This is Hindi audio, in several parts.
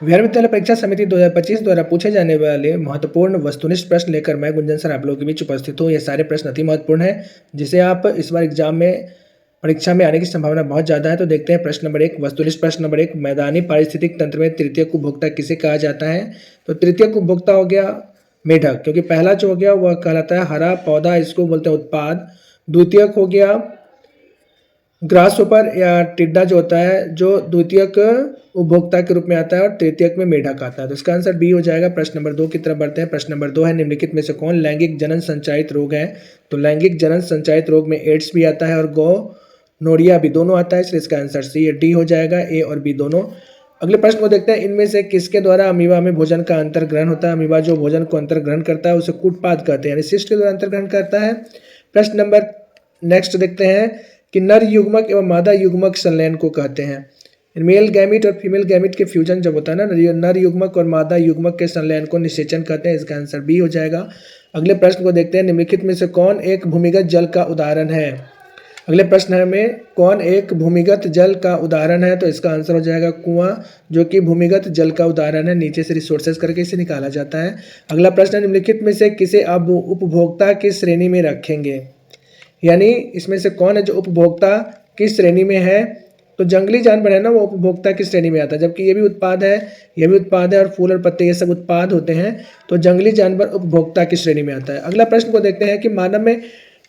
बिहार विद्यालय परीक्षा समिति 2025 द्वारा पूछे जाने वाले महत्वपूर्ण वस्तुनिष्ठ प्रश्न लेकर मैं गुंजन सर आप लोगों के बीच उपस्थित हूँ। ये सारे प्रश्न अति महत्वपूर्ण हैं, जिसे आप इस बार एग्जाम में परीक्षा में आने की संभावना बहुत ज़्यादा है। तो देखते हैं प्रश्न नंबर 1, वस्तुनिष्ठ प्रश्न नंबर 1, मैदानी पारिस्थितिक तंत्र में तृतीयक उपभोक्ता किसे कहा जाता है? तो तृतीयक उपभोक्ता हो गया मेढक, क्योंकि पहला जो हो गया वह कहलाता है हरा पौधा, इसको बोलते हैं उत्पाद। द्वितीयक हो गया ग्रास ऊपर या टिड्डा जो होता है, जो द्वितीयक उपभोक्ता के रूप में आता है, और तृतीयक में मेढक आता है। तो इसका आंसर बी हो जाएगा। प्रश्न नंबर 2 की तरफ बढ़ते हैं। प्रश्न नंबर 2 है, निम्नलिखित में से कौन लैंगिक जनन संचारित रोग है? तो लैंगिक जनन संचारित रोग में एड्स भी आता है और गोनोरिया भी, दोनों आता है, इसलिए इसका आंसर सी डी हो जाएगा, ए और बी दोनों। अगले प्रश्न को देखते हैं, इनमें से किसके द्वारा अमीबा में भोजन का अंतर्ग्रहण होता है? अमीबा जो भोजन को अंतर्ग्रहण करता है उसे कूटपाद कहते हैं, यानी शिष्ट के द्वारा अंतर्ग्रहण करता है। प्रश्न नंबर नेक्स्ट देखते हैं कि नर युग्मक एवं मादा युग्मक संलयन को कहते हैं। मेल गैमिट और फीमेल गैमिट के फ्यूजन जब होता है ना, नर युग्मक और मादा युग्मक के संलयन को निषेचन कहते हैं, इसका आंसर बी हो जाएगा। अगले प्रश्न को देखते हैं, निम्नलिखित में से कौन एक भूमिगत जल का उदाहरण है? अगले प्रश्न है में कौन एक भूमिगत जल का उदाहरण है? तो इसका आंसर हो जाएगा कुआं, जो कि भूमिगत जल का उदाहरण है, नीचे से रिसोर्सेज करके इसे निकाला जाता है। अगला प्रश्न है, निम्नलिखित में से किसे अब उपभोक्ता की श्रेणी में रखेंगे? यानी इसमें से कौन है जो उपभोक्ता की श्रेणी में है? तो जंगली जानवर है ना, वो उपभोक्ता की श्रेणी में आता है, जबकि ये भी उत्पाद है, ये भी उत्पाद है, और फूल और पत्ते ये सब उत्पाद होते हैं। तो जंगली जानवर उपभोक्ता की श्रेणी में आता है। अगला प्रश्न को देखते हैं कि मानव में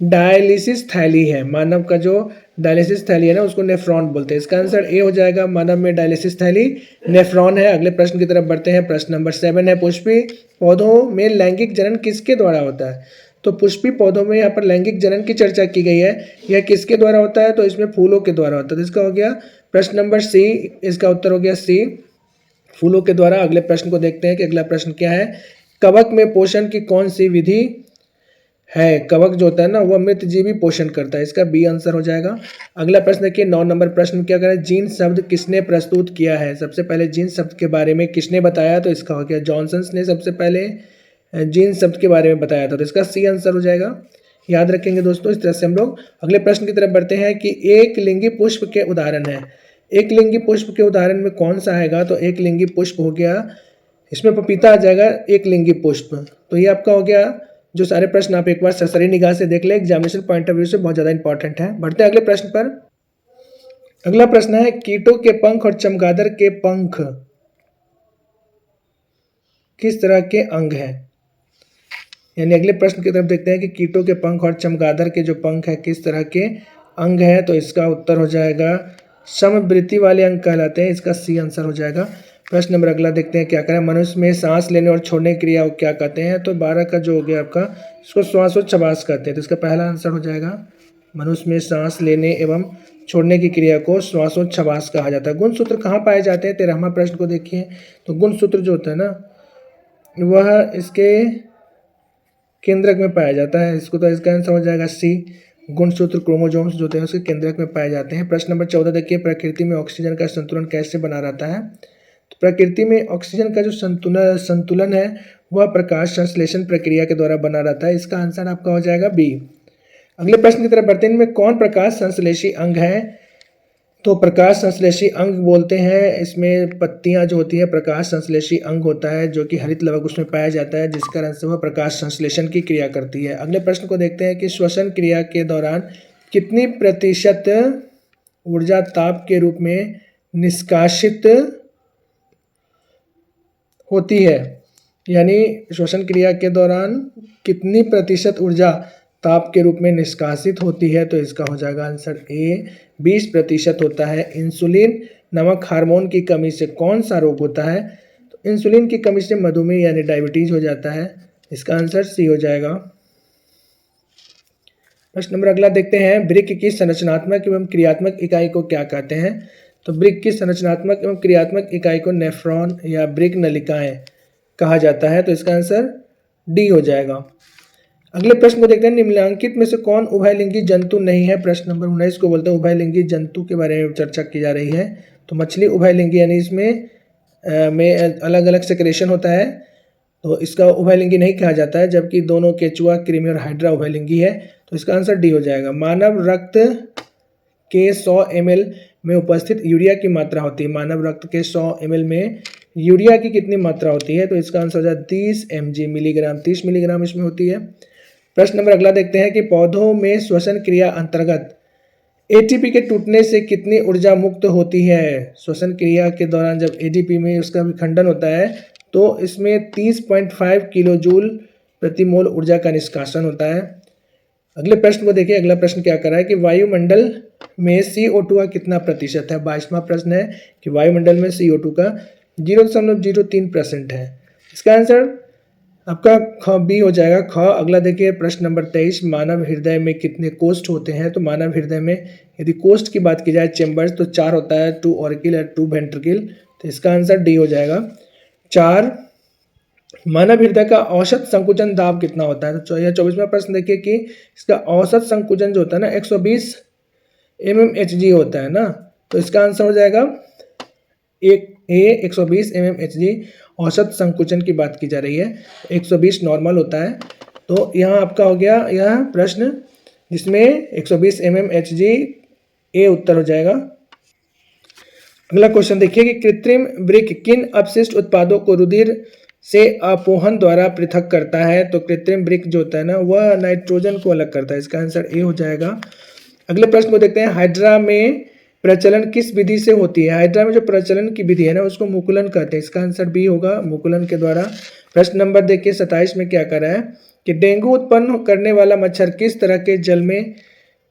डायलिसिस थैली है, मानव का जो डायलिसिस थैली है ना उसको नेफ्रॉन बोलते हैं, इसका आंसर ए हो जाएगा। मानव में डायलिसिस थैली नेफ्रॉन है। अगले प्रश्न की तरफ बढ़ते हैं। प्रश्न नंबर 7 है, पुष्पी पौधों में लैंगिक जनन किसके द्वारा होता है? तो पुष्पी पौधों में यहाँ पर लैंगिक जनन की चर्चा की गई है, यह किसके द्वारा होता है? तो इसमें फूलों के द्वारा होता है, तो इसका हो गया प्रश्न नंबर सी, इसका उत्तर हो गया सी, फूलों के द्वारा। अगले प्रश्न को देखते हैं कि अगला प्रश्न क्या है, कवक में पोषण की कौन सी विधि है? कवक जो होता है ना वह मृतजीवी पोषण करता है, इसका बी आंसर हो जाएगा। अगला प्रश्न देखिए 9 नंबर प्रश्न क्या करें, जीन शब्द किसने प्रस्तुत किया है? सबसे पहले जीन शब्द के बारे में किसने बताया? तो इसका हो गया जॉनसन ने सबसे पहले जीन शब्द के बारे में बताया था, तो इसका सी आंसर हो जाएगा। याद रखेंगे दोस्तों, इस तरह से हम लोग अगले प्रश्न की तरफ बढ़ते हैं कि एक लिंगी पुष्प के उदाहरण है। एक लिंगी पुष्प के उदाहरण में कौन सा आएगा? तो एक लिंगी पुष्प हो गया, इसमें पपीता आ जाएगा, एक लिंगी पुष्प। तो ये आपका हो गया। जो सारे प्रश्न आप एक बार सरसरी निगाह से देख लें, एग्जामिनेशन पॉइंट ऑफ व्यू से बहुत ज़्यादा इंपॉर्टेंट है। बढ़ते हैं अगले प्रश्न पर। अगला प्रश्न है, कीटों के पंख और चमगादड़ के पंख किस तरह के अंग हैं? यानी अगले प्रश्न की तरफ देखते हैं कि कीटों के पंख और चमगादड़ के जो पंख है किस तरह के अंग है? तो इसका उत्तर हो जाएगा समवृत्ति वाले अंग कहलाते हैं, इसका सी आंसर हो जाएगा। प्रश्न नंबर अगला देखते हैं क्या करें, मनुष्य में सांस लेने और छोड़ने की क्रिया क्या कहते हैं? तो 12 का जो हो गया आपका, इसको श्वासोच्छवास कहते हैं, तो इसका पहला आंसर हो जाएगा। मनुष्य में सांस लेने एवं छोड़ने की क्रिया को श्वासोच्छवास कहा जाता है। गुणसूत्र कहाँ पाए जाते हैं? 13वां प्रश्न को देखिए, तो गुणसूत्र जो होता है ना वह इसके केंद्रक में पाया जाता है, इसको तो इसका आंसर हो जाएगा सी। गुणसूत्र क्रोमोसोम्स जो होते हैं उसके केंद्रक में पाए जाते हैं। प्रश्न नंबर 14 देखिए, प्रकृति में ऑक्सीजन का संतुलन कैसे बना रहता है? तो प्रकृति में ऑक्सीजन का जो संतुलन है वह प्रकाश संश्लेषण प्रक्रिया के द्वारा बना रहता है, इसका आंसर आपका हो जाएगा बी। अगले प्रश्न की तरफ बढ़ते हैं, इनमें कौन प्रकाश संश्लेषी अंग है? तो प्रकाश संश्लेषी अंग बोलते हैं, इसमें पत्तियां जो होती है प्रकाश संश्लेषी अंग होता है, जो कि हरित लवक उसमें पाया जाता है, जिस कारण से वह प्रकाश संश्लेषण की क्रिया करती है। अगले प्रश्न को देखते हैं कि श्वसन क्रिया के दौरान कितनी प्रतिशत ऊर्जा ताप के रूप में निष्कासित होती है? यानी श्वसन क्रिया के दौरान कितनी प्रतिशत ऊर्जा ताप के रूप में निष्कासित होती है? तो इसका हो जाएगा आंसर ए, 20% होता है। इंसुलिन नामक हार्मोन की कमी से कौन सा रोग होता है? तो इंसुलिन की कमी से मधुमेह यानी डायबिटीज हो जाता है, इसका आंसर सी हो जाएगा। प्रश्न नंबर अगला देखते हैं, वृक्क की संरचनात्मक एवं क्रियात्मक इकाई को क्या कहते हैं? तो वृक्क की संरचनात्मक एवं क्रियात्मक इकाई को नेफ्रॉन या वृक्क नलिकाएं कहा जाता है, तो इसका आंसर डी हो जाएगा। अगले प्रश्न को देखते हैं, निम्नलिखित में से कौन उभयलिंगी जंतु नहीं है? प्रश्न नंबर 19 को बोलते हैं उभयलिंगी जंतु के बारे में चर्चा की जा रही है। तो मछली उभयलिंगी, यानी इसमें अलग अलग सेक्रेशन होता है, तो इसका उभयलिंगी नहीं कहा जाता है, जबकि दोनों केचुआ, कृमि और हाइड्रा उभयलिंगी है, तो इसका आंसर डी हो जाएगा। मानव रक्त के 100 ml में उपस्थित यूरिया की मात्रा होती है, मानव रक्त के 100 ml में यूरिया की कितनी मात्रा होती है? तो इसका आंसर हो जाए 30 mg मिलीग्राम, 30 मिलीग्राम इसमें होती है। प्रश्न नंबर अगला देखते हैं कि पौधों में श्वसन क्रिया अंतर्गत एटीपी के टूटने से कितनी ऊर्जा मुक्त होती है? श्वसन क्रिया के दौरान जब एटीपी में उसका विखंडन होता है तो इसमें 30.5 किलो जूल प्रति मोल ऊर्जा का निष्कासन होता है। अगले प्रश्न को देखिए, अगला प्रश्न क्या कर रहा है कि वायुमंडल में CO2 का कितना प्रतिशत है? 22वां प्रश्न है कि वायुमंडल में CO2 का 0.03% है। इसका आंसर आपका ख बी हो जाएगा, ख। अगला देखिए प्रश्न नंबर 23, मानव हृदय में कितने कोष्ठ होते हैं? तो मानव हृदय में यदि कोष्ठ की बात की जाए चेम्बर्स तो 4 होता है, 2 ऑरिकल और 2 वेंट्रिकल। तो इसका आंसर डी हो जाएगा 4। मानव हृदय का औसत संकुचन दाब कितना होता है? तो यह 24वां प्रश्न देखिए कि इसका औसत संकुचन जो होता है ना 120 mmHg होता है ना। तो इसका आंसर हो जाएगा 120 mmHg औसत संकुचन की बात की जा रही है, 120 नॉर्मल होता है। तो यहाँ आपका हो गया यह प्रश्न जिसमें 120 mmHg ए उत्तर हो जाएगा। अगला क्वेश्चन देखिए कि कृत्रिम वृक्क किन अपशिष्ट उत्पादों को रुधिर से अपोहन द्वारा पृथक करता है? तो कृत्रिम वृक्क जो होता है ना वह नाइट्रोजन को अलग करता है, इसका आंसर ए हो जाएगा। अगले प्रश्न को देखते हैं, हाइड्रा में प्रचलन किस विधि से होती है? हाइड्रा में जो प्रचलन की विधि है ना उसको मुकुलन कहते हैं, इसका आंसर बी होगा, मुकुलन के द्वारा। प्रश्न नंबर देखिए 27 में क्या कर रहा है कि डेंगू उत्पन्न करने वाला मच्छर किस तरह के जल में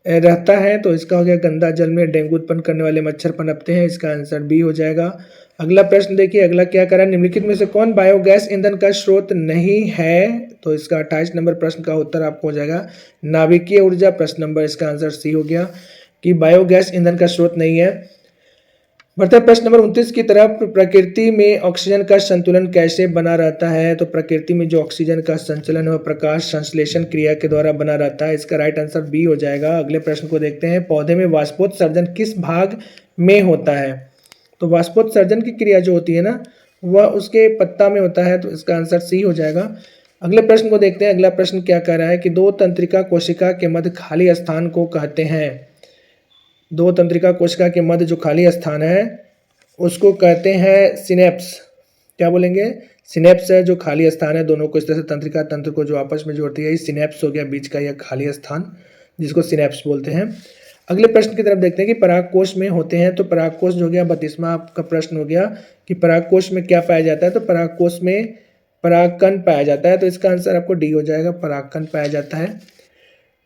रहता है? तो इसका हो गया गंदा जल में डेंगू उत्पन्न करने वाले मच्छर पनपते हैं, इसका आंसर बी हो जाएगा। अगला प्रश्न देखिए, अगला क्या करा, निम्नलिखित में से कौन बायोगैस ईंधन का स्रोत नहीं है? तो इसका 28 नंबर प्रश्न का उत्तर आपको हो जाएगा नाभिकीय ऊर्जा। प्रश्न नंबर इसका आंसर सी हो गया कि बायोगैस ईंधन का स्रोत नहीं है। बढ़ते प्रश्न नंबर 29 की तरफ, प्रकृति में ऑक्सीजन का संतुलन कैसे बना रहता है? तो प्रकृति में जो ऑक्सीजन का संचलन है प्रकाश संश्लेषण क्रिया के द्वारा बना रहता है, इसका राइट आंसर बी हो जाएगा। अगले प्रश्न को देखते हैं, पौधे में वाष्पोत्सर्जन किस भाग में होता है? तो वाष्पोत्सर्जन की क्रिया जो होती है ना वह उसके पत्ता में होता है, तो इसका आंसर सी हो जाएगा। अगले प्रश्न को देखते हैं, अगला प्रश्न क्या कह रहा है कि दो तंत्रिका कोशिका के मध्य खाली स्थान को कहते हैं? दो तंत्रिका कोशिका के मध्य जो खाली स्थान है उसको कहते हैं सिनेप्स। क्या बोलेंगे? सिनेप्स है जो खाली स्थान है दोनों को इस तरह से तंत्रिका तंत्र को जो आपस में जोड़ती है, ये सिनेप्स हो गया बीच का यह खाली स्थान जिसको सिनेप्स बोलते हैं। अगले प्रश्न की तरफ देखते हैं कि परागकोश में होते हैं। तो परागकोश जो हो गया 32वां आपका प्रश्न हो गया कि परागकोश में क्या पाया जाता है? तो परागकोश में परागकण पाया जाता है, तो इसका आंसर आपको डी हो जाएगा, परागकण पाया जाता है।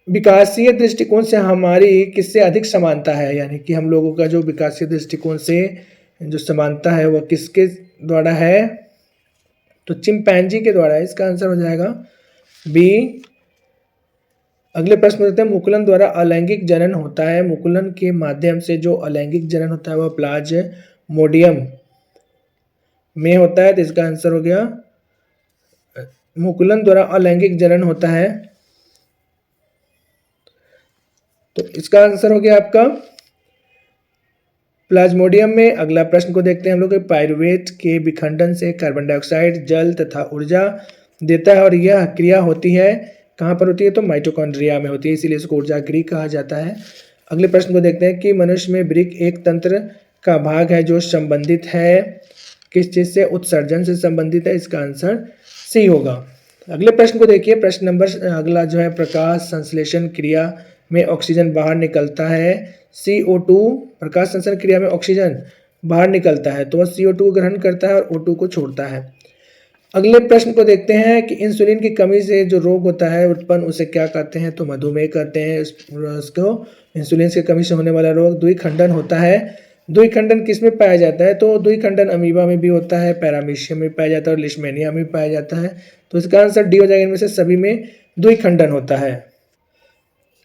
विकासीय दृष्टिकोण से हमारी किससे अधिक समानता है? यानी कि हम लोगों का जो विकासीय दृष्टिकोण से जो समानता है वह किसके द्वारा है? तो चिंपैंजी के द्वारा है, इसका आंसर हो जाएगा बी। अगले प्रश्न देखते हैं, मुकुलन द्वारा अलैंगिक जनन होता है। मुकुलन के माध्यम से जो अलैंगिक जनन होता है वह प्लाज्मोडियम में होता है, तो इसका आंसर हो गया मुकुलन द्वारा अलैंगिक जनन होता है, तो इसका आंसर हो गया आपका प्लाज्मोडियम में। अगला प्रश्न को देखते हैं हम लोग, पाइरुवेट के विखंडन से कार्बन डाइऑक्साइड जल तथा ऊर्जा देता है और यह क्रिया होती है कहाँ पर होती है? तो माइटोकॉन्ड्रिया में होती है, इसीलिए इसको ऊर्जा गृह कहा जाता है। अगले प्रश्न को देखते हैं कि मनुष्य में वृक्क एक तंत्र का भाग है जो संबंधित है किस चीज़ से? उत्सर्जन से संबंधित है, इसका आंसर सी होगा। अगले प्रश्न को देखिए, प्रश्न नंबर अगला जो है, प्रकाश संश्लेषण क्रिया में ऑक्सीजन बाहर निकलता है, CO2 प्रकाश संश्लेषण क्रिया में ऑक्सीजन बाहर निकलता है तो वह CO2 को ग्रहण करता है और O2 को छोड़ता है। अगले प्रश्न को देखते हैं कि इंसुलिन की कमी से जो रोग होता है उत्पन्न उसे क्या कहते हैं? तो मधुमेह कहते हैं उसको। इंसुलिन की कमी से होने वाला रोग द्विखंडन होता है। द्विखंडन किस में पाया जाता है? तो द्विखंडन अमीबा में भी होता है, पैरामीशियम में पाया जाता है और लिशमेनिया में पाया जाता है, तो इसका आंसर डी हो जाएगा, इनमें से सभी में द्विखंडन होता है।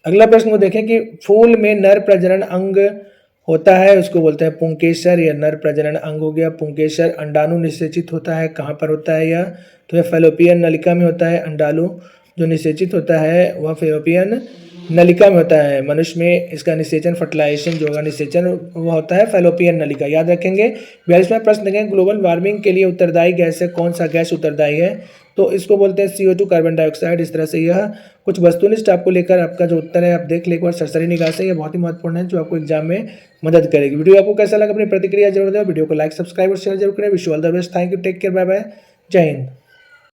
अगला प्रश्न को देखें कि फूल में नर प्रजनन अंग होता है, उसको बोलते हैं पुंकेसर, या नर प्रजनन अंग हो गया पुंकेसर। अंडाणु निषेचित होता है, कहाँ पर होता है यह? तो यह फैलोपियन नलिका में होता है। अंडाणु जो निषेचित होता है वह फैलोपियन नलिका में होता है। मनुष्य में इसका निषेचन फर्टिलाइजेशन जो होगा निषेचन वो होता है फैलोपियन नलिका, याद रखेंगे। 42वां प्रश्न देखें, ग्लोबल वार्मिंग के लिए उत्तरदायी गैस है, कौन सा गैस उत्तरदायी है? तो इसको बोलते हैं CO2 कार्बन डाइऑक्साइड। इस तरह से यह कुछ वस्तुनिष्ठ आपको लेकर आपका जो उत्तर है आप देख ले एक बार सरसरी निगाह से, ये बहुत ही महत्वपूर्ण है जो आपको एग्जाम में मदद करेगी। वीडियो आपको कैसा लगा अपनी प्रतिक्रिया जरूर दें, वीडियो को लाइक सब्सक्राइब और शेयर जरूर करें। Wish you all the best, thank you, take care, bye bye, जय हिंद।